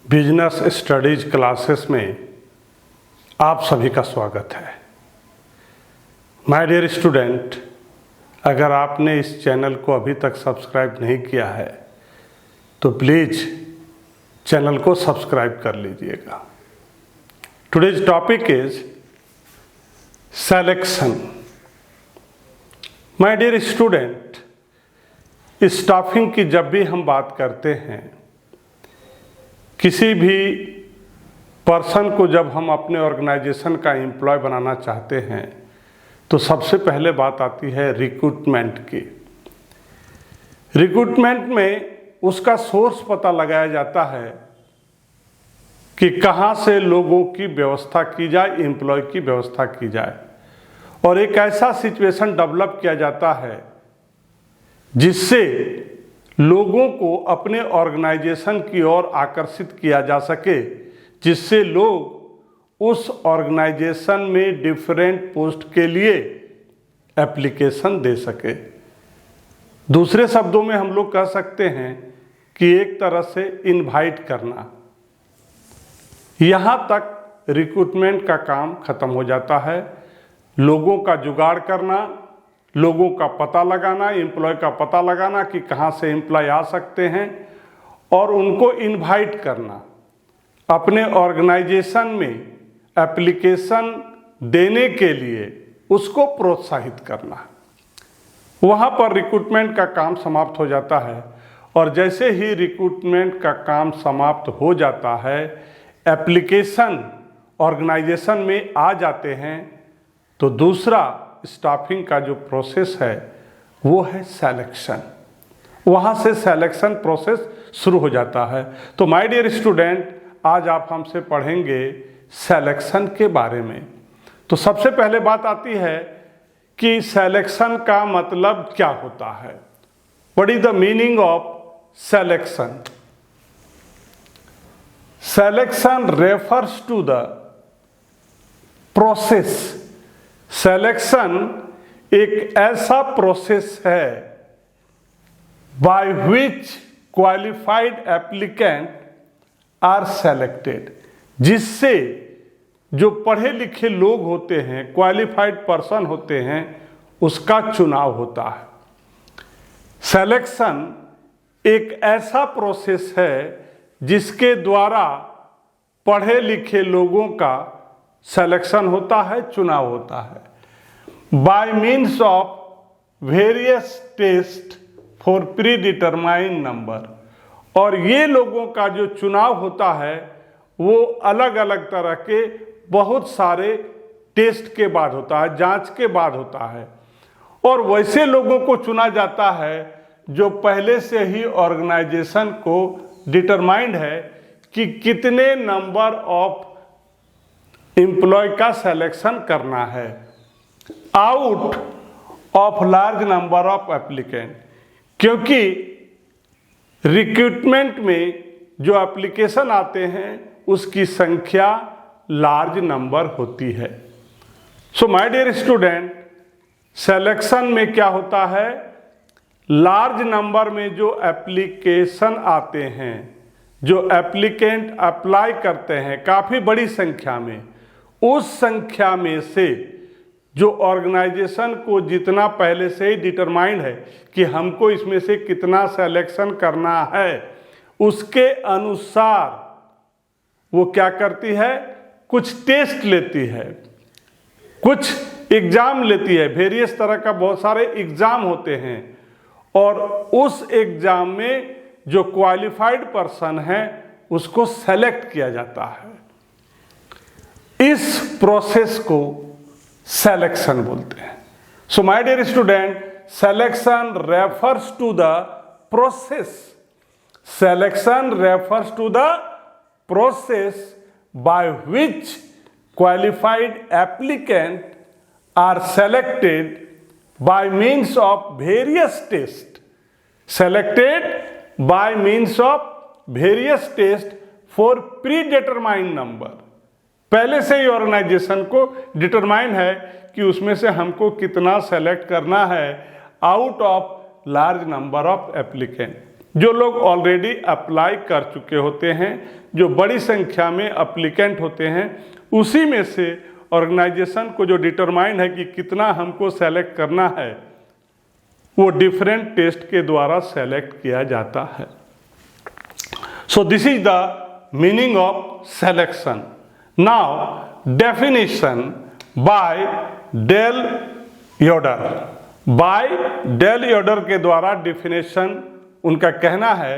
Business studies classes में आप सभी का स्वागत है। माय डियर स्टूडेंट, अगर आपने इस चैनल को अभी तक सब्सक्राइब नहीं किया है तो प्लीज़ चैनल को सब्सक्राइब कर लीजिएगा। Today's topic is selection. My dear student, staffing की जब भी हम बात करते हैं, किसी भी पर्सन को जब हम अपने ऑर्गेनाइजेशन का एम्प्लॉय बनाना चाहते हैं तो सबसे पहले बात आती है रिक्रूटमेंट की। रिक्रूटमेंट में उसका सोर्स पता लगाया जाता है कि कहाँ से लोगों की व्यवस्था की जाए, एम्प्लॉय की व्यवस्था की जाए, और एक ऐसा सिचुएशन डेवलप किया जाता है जिससे लोगों को अपने ऑर्गेनाइजेशन की ओर आकर्षित किया जा सके, जिससे लोग उस ऑर्गेनाइजेशन में डिफरेंट पोस्ट के लिए एप्लीकेशन दे सके। दूसरे शब्दों में हम लोग कह सकते हैं कि एक तरह से इनवाइट करना। यहाँ तक रिक्रूटमेंट का काम खत्म हो जाता है। लोगों का जुगाड़ करना, लोगों का पता लगाना, एम्प्लॉय का पता लगाना कि कहाँ से एम्प्लॉय आ सकते हैं, और उनको इनवाइट करना, अपने ऑर्गेनाइजेशन में एप्लीकेशन देने के लिए उसको प्रोत्साहित करना। वहाँ पर रिक्रूटमेंट का काम समाप्त हो जाता है, और जैसे ही रिक्रूटमेंट का काम समाप्त हो जाता है, एप्लीकेशन ऑर्गेनाइजेशन में आ जाते हैं, तो दूसरा स्टाफिंग का जो प्रोसेस है वो है सिलेक्शन। वहाँ से सिलेक्शन प्रोसेस शुरू हो जाता है। तो माय डियर स्टूडेंट, आज आप हमसे पढ़ेंगे सिलेक्शन के बारे में। तो सबसे पहले बात आती है कि सिलेक्शन का मतलब क्या होता है। What is the meaning of selection? Selection refers to the process. Selection एक ऐसा प्रोसेस है by which qualified applicant are selected, जिससे जो पढ़े लिखे लोग होते हैं, क्वालिफाइड पर्सन होते हैं, उसका चुनाव होता है। सिलेक्शन एक ऐसा प्रोसेस है जिसके द्वारा पढ़े लिखे लोगों का सिलेक्शन होता है, चुनाव होता है। By means of various test for predetermined number. और ये लोगों का जो चुनाव होता है वो अलग अलग तरह के बहुत सारे टेस्ट के बाद होता है, जांच के बाद होता है। और वैसे लोगों को चुना जाता है जो पहले से ही ऑर्गेनाइजेशन को डिटरमाइंड है कि कितने नंबर ऑफ एम्प्लॉय का सिलेक्शन करना है out of large number of applicant. क्योंकि रिक्रूटमेंट में जो एप्लीकेशन आते हैं उसकी संख्या लार्ज नंबर होती है। So my dear student, selection में क्या होता है, लार्ज नंबर में जो एप्लीकेशन आते हैं, जो एप्लीकेंट अप्लाई करते हैं काफ़ी बड़ी संख्या में, उस संख्या में से जो ऑर्गेनाइजेशन को जितना पहले से ही डिटरमाइंड है कि हमको इसमें से कितना सिलेक्शन करना है, उसके अनुसार वो क्या करती है, कुछ टेस्ट लेती है, कुछ एग्ज़ाम लेती है। वेरियस तरह का बहुत सारे एग्ज़ाम होते हैं, और उस एग्ज़ाम में जो क्वालिफाइड पर्सन है उसको सेलेक्ट किया जाता है। इस प्रोसेस को सिलेक्शन बोलते हैं। So my dear student, selection refers to the process. Selection refers to the process by which qualified applicant are selected by means of various test. Selected by means of various test for predetermined number. पहले से ही organisation को determine है कि उसमें से हमको कितना select करना है out of large number of applicant. जो लोग ऑलरेडी अप्लाई कर चुके होते हैं, जो बड़ी संख्या में अप्लीकेंट होते हैं, उसी में से ऑर्गेनाइजेशन को जो डिटरमाइन है कि कितना हमको सेलेक्ट करना है, वो डिफरेंट टेस्ट के द्वारा सेलेक्ट किया जाता है। So this is the meaning of selection. Now definition by Dale Yoder. By Dale Yoder के द्वारा डिफिनेशन उनका कहना है,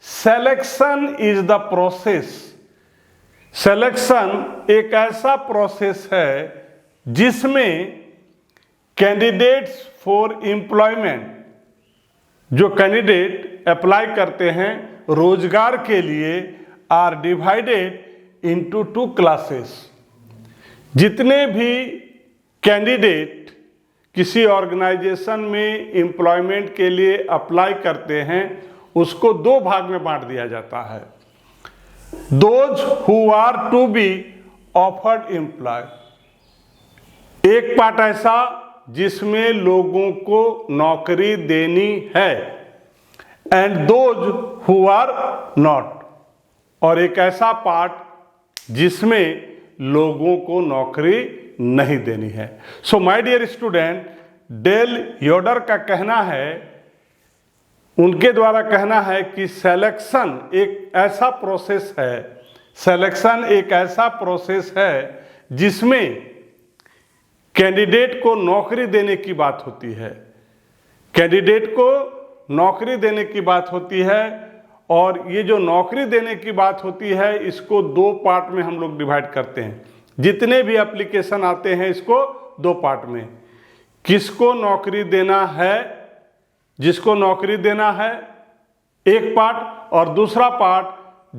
selection is the process. Selection एक ऐसा प्रोसेस है जिसमें कैंडिडेट्स फॉर एम्प्लॉयमेंट, जो कैंडिडेट अप्लाई करते हैं रोजगार के लिए, आर डिवाइडेड इनटू 2 क्लासेस। जितने भी कैंडिडेट किसी ऑर्गेनाइजेशन में एम्प्लॉयमेंट के लिए अप्लाई करते हैं, उसको 2 भाग में बांट दिया जाता है। Those who are to be offered employ, एक पार्ट ऐसा जिसमें लोगों को नौकरी देनी है, and those who are not, और एक ऐसा पार्ट जिसमें लोगों को नौकरी नहीं देनी है। So my dear student, Dale Yoder का कहना है, उनके द्वारा कहना है कि सिलेक्शन एक ऐसा प्रोसेस है, सिलेक्शन एक ऐसा प्रोसेस है जिसमें कैंडिडेट को नौकरी देने की बात होती है, कैंडिडेट को नौकरी देने की बात होती है। और ये जो नौकरी देने की बात होती है, इसको 2 पार्ट में हम लोग डिवाइड करते हैं। जितने भी एप्लीकेशन आते हैं इसको 2 पार्ट में, किसको नौकरी देना है, जिसको नौकरी देना है एक पार्ट, और दूसरा पार्ट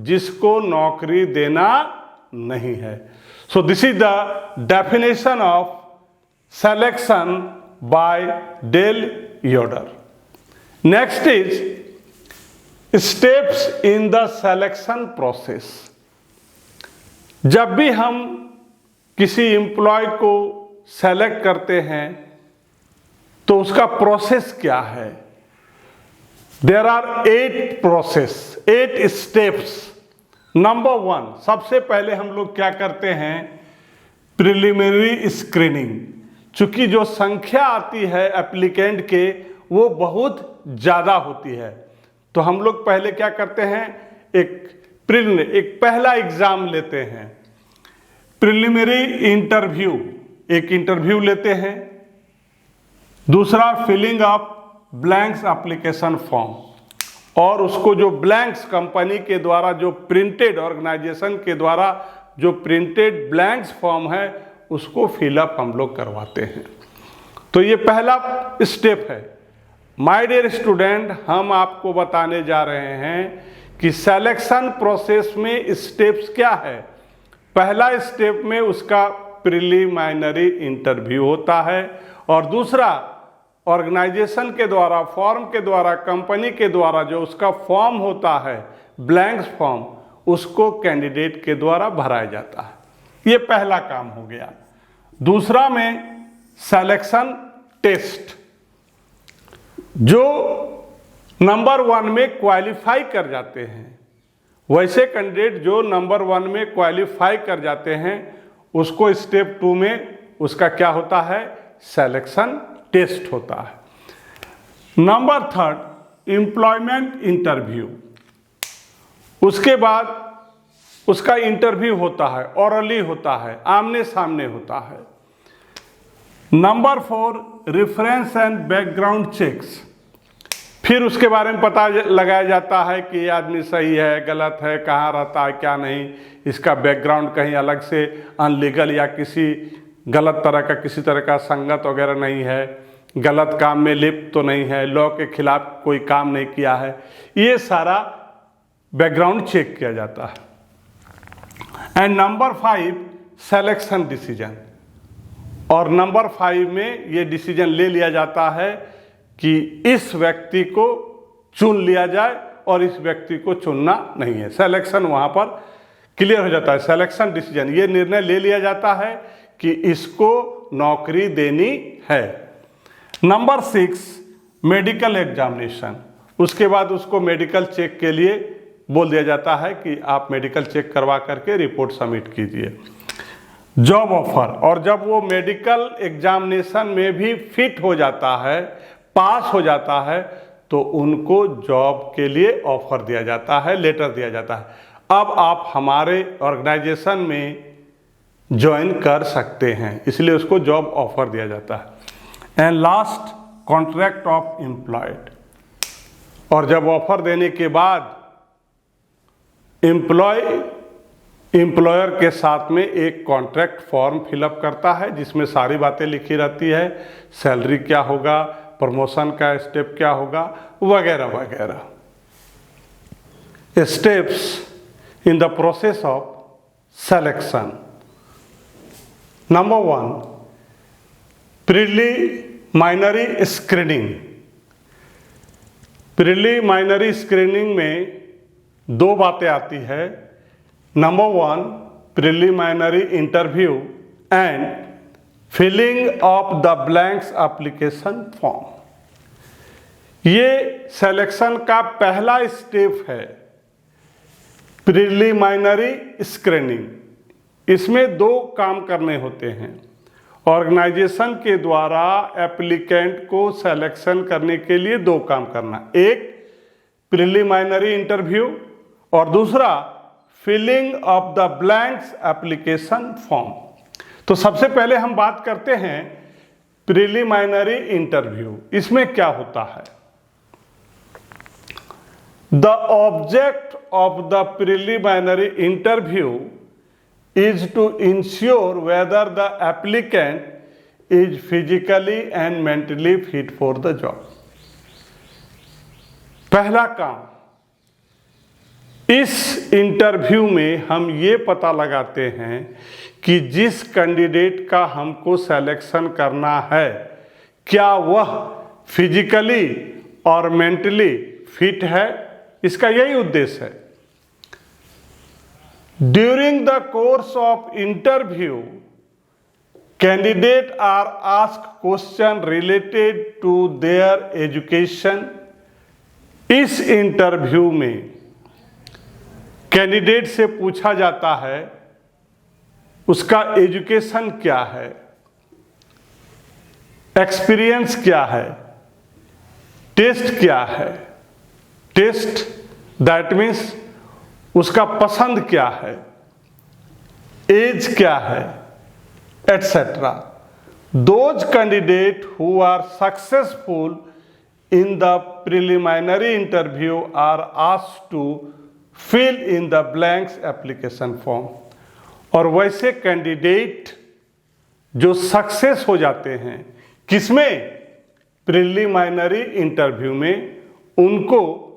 जिसको नौकरी देना नहीं है। So this is the definition of selection by Dale Yoder. Next is steps in the selection process. जब भी हम किसी एम्प्लॉय को सेलेक्ट करते हैं तो उसका प्रोसेस क्या है? There are 8 process, 8 steps. Number 1, सबसे पहले हम लोग क्या करते हैं? Preliminary screening. चूंकि जो संख्या आती है एप्लीकेंट के वो बहुत ज़्यादा होती है, तो हम लोग पहले क्या करते हैं? एक पहला एग्जाम लेते हैं, प्रिलिमिनरी इंटरव्यू, एक इंटरव्यू लेते हैं। दूसरा, filling of blanks application form, और उसको जो ब्लैंक्स कंपनी के द्वारा जो प्रिंटेड, ऑर्गेनाइजेशन के द्वारा जो प्रिंटेड ब्लैंक्स फॉर्म है उसको फिलअप हम लोग करवाते हैं। तो ये पहला स्टेप है। माय डियर स्टूडेंट, हम आपको बताने जा रहे हैं कि सिलेक्शन प्रोसेस में स्टेप्स क्या है। पहला स्टेप में उसका प्रिलिमिनरी इंटरव्यू होता है, और दूसरा ऑर्गेनाइजेशन के द्वारा, फॉर्म के द्वारा, कंपनी के द्वारा जो उसका फॉर्म होता है, ब्लैंक्स फॉर्म, उसको कैंडिडेट के द्वारा भराया जाता है। ये पहला काम हो गया। दूसरा में सिलेक्शन टेस्ट, जो नंबर 1 में क्वालिफाई कर जाते हैं, वैसे कैंडिडेट जो नंबर 1 में क्वालिफाई कर जाते हैं, उसको स्टेप 2 में उसका क्या होता है? सिलेक्शन टेस्ट होता है। Number 3, employment interview. उसके बाद उसका इंटरव्यू होता है, ओरली होता है, आमने सामने होता है। Number 4, reference and background checks. फिर उसके बारे में पता लगाया जाता है कि ये आदमी सही है, गलत है, कहाँ रहता है, क्या नहीं, इसका बैकग्राउंड कहीं अलग से अनलीगल या किसी गलत तरह का, किसी तरह का संगत वगैरह नहीं है, गलत काम में लिप्त तो नहीं है, लॉ के खिलाफ कोई काम नहीं किया है। ये सारा बैकग्राउंड चेक किया जाता है। And number 5, selection decision. और नंबर 5 में ये डिसीजन ले लिया जाता है कि इस व्यक्ति को चुन लिया जाए और इस व्यक्ति को चुनना नहीं है। सिलेक्शन वहाँ पर क्लियर हो जाता है। सिलेक्शन डिसीजन, ये निर्णय ले लिया जाता है कि इसको नौकरी देनी है। Number 6, medical examination. उसके बाद उसको मेडिकल चेक के लिए बोल दिया जाता है कि आप मेडिकल चेक करवा करके रिपोर्ट सबमिट कीजिए। जॉब ऑफर, और जब वो मेडिकल एग्जामिनेशन में भी फिट हो जाता है, पास हो जाता है, तो उनको जॉब के लिए ऑफर दिया जाता है, लेटर दिया जाता है, अब आप हमारे ऑर्गेनाइजेशन में ज्वाइन कर सकते हैं, इसलिए उसको जॉब ऑफर दिया जाता है। And last, contract of employed, और जब ऑफर देने के बाद एम्प्लॉयर के साथ में एक कॉन्ट्रैक्ट फॉर्म फिलअप करता है जिसमें सारी बातें लिखी रहती है, सैलरी क्या होगा, प्रमोशन का स्टेप क्या होगा, वगैरह वगैरह। Steps in the process of selection. Number 1, preliminary screening. Preliminary screening में 2 बातें आती है। Number 1, preliminary interview and filling of the blanks application form. ये सिलेक्शन का पहला स्टेप है, प्रीलिमिनरी स्क्रीनिंग। इसमें 2 काम करने होते हैं। ऑर्गेनाइजेशन के द्वारा एप्लीकेंट को सिलेक्शन करने के लिए 2 काम करना, एक प्रीलिमिनरी इंटरव्यू और दूसरा filling of the blanks application form. तो सबसे पहले हम बात करते हैं प्रीलिमिनरी इंटरव्यू। इसमें क्या होता है? The object of the preliminary interview is to ensure whether the applicant is physically and mentally fit for the job. पहला काम, इस इंटरव्यू में हम ये पता लगाते हैं कि जिस कैंडिडेट का हमको सिलेक्शन करना है, क्या वह फिजिकली और मेंटली फिट है। इसका यही उद्देश्य है। During the course of interview, candidates are asked questions related to their education. इस इंटरव्यू में कैंडिडेट से पूछा जाता है उसका एजुकेशन क्या है, एक्सपीरियंस क्या है, टेस्ट क्या है। टेस्ट दैट मीन्स उसका पसंद क्या है, एज क्या है, etcetera. Those candidate who are successful in the preliminary interview are asked to fill in the blanks application form. और वैसे कैंडिडेट जो सक्सेस हो जाते हैं किसमें, प्रीलिमिनरी इंटरव्यू में, उनको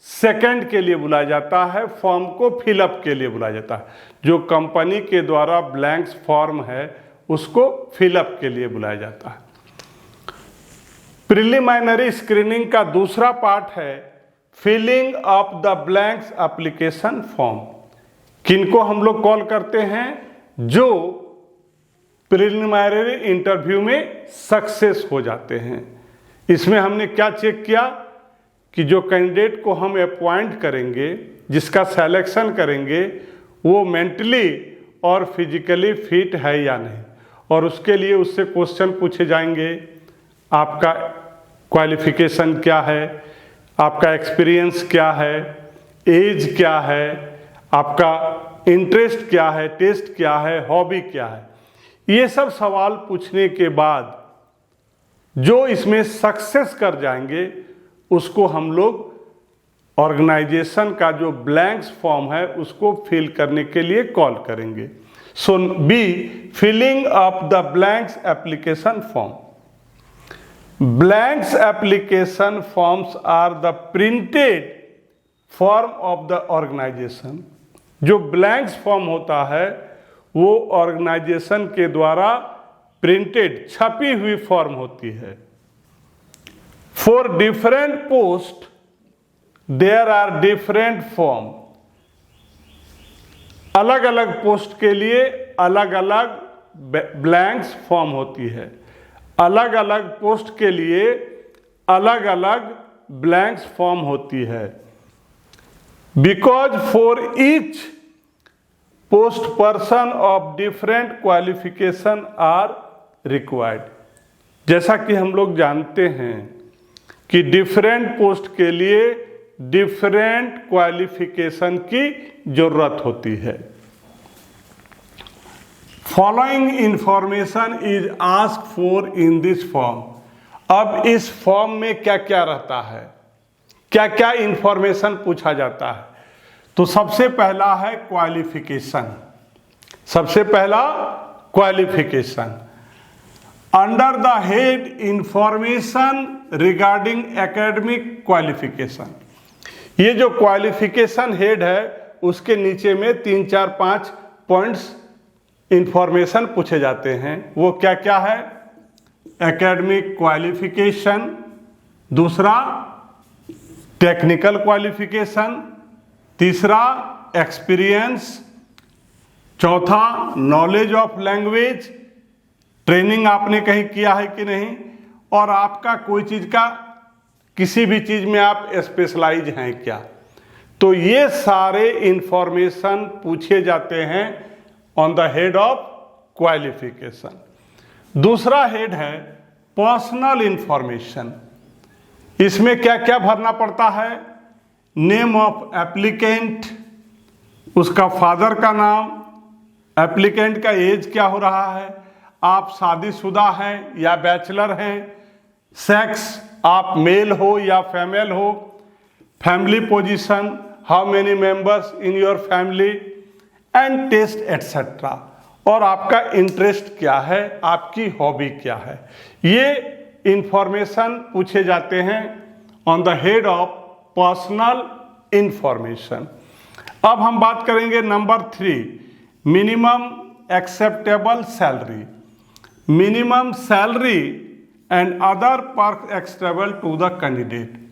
सेकंड के लिए बुलाया जाता है, फॉर्म को फिलअप के लिए बुलाया जाता है। जो कंपनी के द्वारा ब्लैंक्स फॉर्म है उसको फिलअप के लिए बुलाया जाता है। प्रीलिमिनरी स्क्रीनिंग का दूसरा पार्ट है filling of the blanks application form. किनको हम लोग कॉल करते हैं, जो प्रीलिमिनरी इंटरव्यू में सक्सेस हो जाते हैं। इसमें हमने क्या चेक किया कि जो कैंडिडेट को हम अपॉइंट करेंगे, जिसका सिलेक्शन करेंगे, वो मेंटली और फिजिकली फिट है या नहीं। और उसके लिए उससे क्वेश्चन पूछे जाएंगे, आपका क्वालिफिकेशन क्या है, आपका एक्सपीरियंस क्या है, एज क्या है, आपका इंटरेस्ट क्या है, टेस्ट क्या है, हॉबी क्या है। ये सब सवाल पूछने के बाद जो इसमें सक्सेस कर जाएंगे उसको हम लोग ऑर्गेनाइजेशन का जो ब्लैंक्स फॉर्म है उसको फिल करने के लिए कॉल करेंगे। So B, filling of the blanks application form. Blanks application forms are the printed form of the organisation. जो ब्लैंक्स फॉर्म होता है वो ऑर्गेनाइजेशन के द्वारा प्रिंटेड, छपी हुई फॉर्म होती है। For different posts, there are different form. अलग अलग पोस्ट के लिए अलग अलग ब्लैंक्स फॉर्म होती है। अलग अलग पोस्ट के लिए अलग अलग ब्लैंक्स फॉर्म होती है। Because for each post person of different qualification are required. जैसा कि हम लोग जानते हैं कि डिफरेंट पोस्ट के लिए डिफरेंट क्वालिफिकेशन की जरूरत होती है। Following information is asked for in this form. अब इस फॉर्म में क्या क्या रहता है, क्या क्या इंफॉर्मेशन पूछा जाता है। तो सबसे पहला है क्वालिफिकेशन। सबसे पहला qualification under the head information regarding academic qualification. ये जो क्वालिफिकेशन हेड है उसके नीचे में 3, 4, 5 पॉइंट्स इंफॉर्मेशन पूछे जाते हैं। वो क्या क्या है? एकेडमिक क्वालिफिकेशन, दूसरा टेक्निकल क्वालिफिकेशन, तीसरा एक्सपीरियंस, चौथा नॉलेज ऑफ लैंग्वेज, ट्रेनिंग आपने कहीं किया है कि नहीं, और आपका कोई चीज़ का किसी भी चीज़ में आप स्पेशलाइज हैं क्या। तो ये सारे इंफॉर्मेशन पूछे जाते हैं on the head of qualification. दूसरा हेड है पर्सनल इंफॉर्मेशन। इसमें क्या क्या भरना पड़ता है? नेम ऑफ एप्लीकेंट, उसका फादर का नाम, एप्लीकेंट का एज क्या हो रहा है, आप शादीशुदा हैं या बैचलर हैं, सेक्स आप मेल हो या फीमेल हो, family position, how many members in your family, and test etcetera, और आपका इंटरेस्ट क्या है, आपकी हॉबी क्या है। ये इंफॉर्मेशन पूछे जाते हैं on the head of personal information. अब हम बात करेंगे number 3, minimum acceptable salary. Minimum salary and other perk acceptable to the candidate.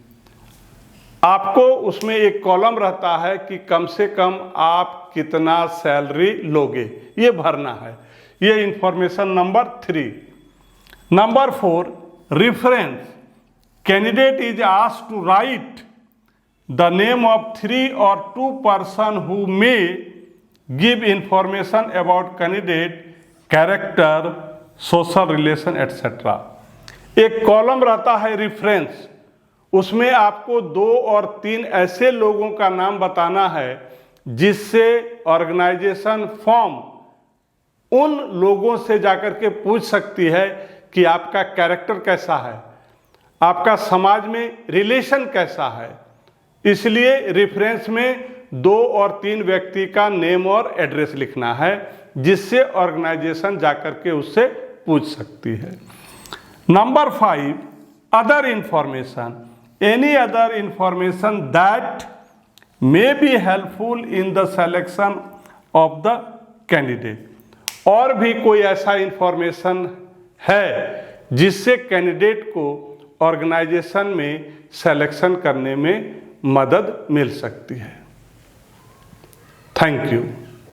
आपको उसमें एक कॉलम रहता है कि कम से कम आप कितना सैलरी लोगे, ये भरना है। ये information number 3। Number 4, reference. Candidate is asked to write the name of 3 or 2 person who may give information about candidate, character, social relation, etc. एक कॉलम रहता है रेफरेंस, उसमें आपको 2 और 3 ऐसे लोगों का नाम बताना है जिससे ऑर्गेनाइजेशन फॉर्म उन लोगों से जाकर के पूछ सकती है कि आपका कैरेक्टर कैसा है, आपका समाज में रिलेशन कैसा है। इसलिए रेफरेंस में 2 और 3 व्यक्ति का नेम और एड्रेस लिखना है जिससे ऑर्गेनाइजेशन जाकर के उससे पूछ सकती है। Number 5, other information. Any other information that may be helpful in the selection of the candidate। और भी कोई ऐसा इंफॉर्मेशन है जिससे कैंडिडेट को ऑर्गेनाइजेशन में सिलेक्शन करने में मदद मिल सकती है। Thank you.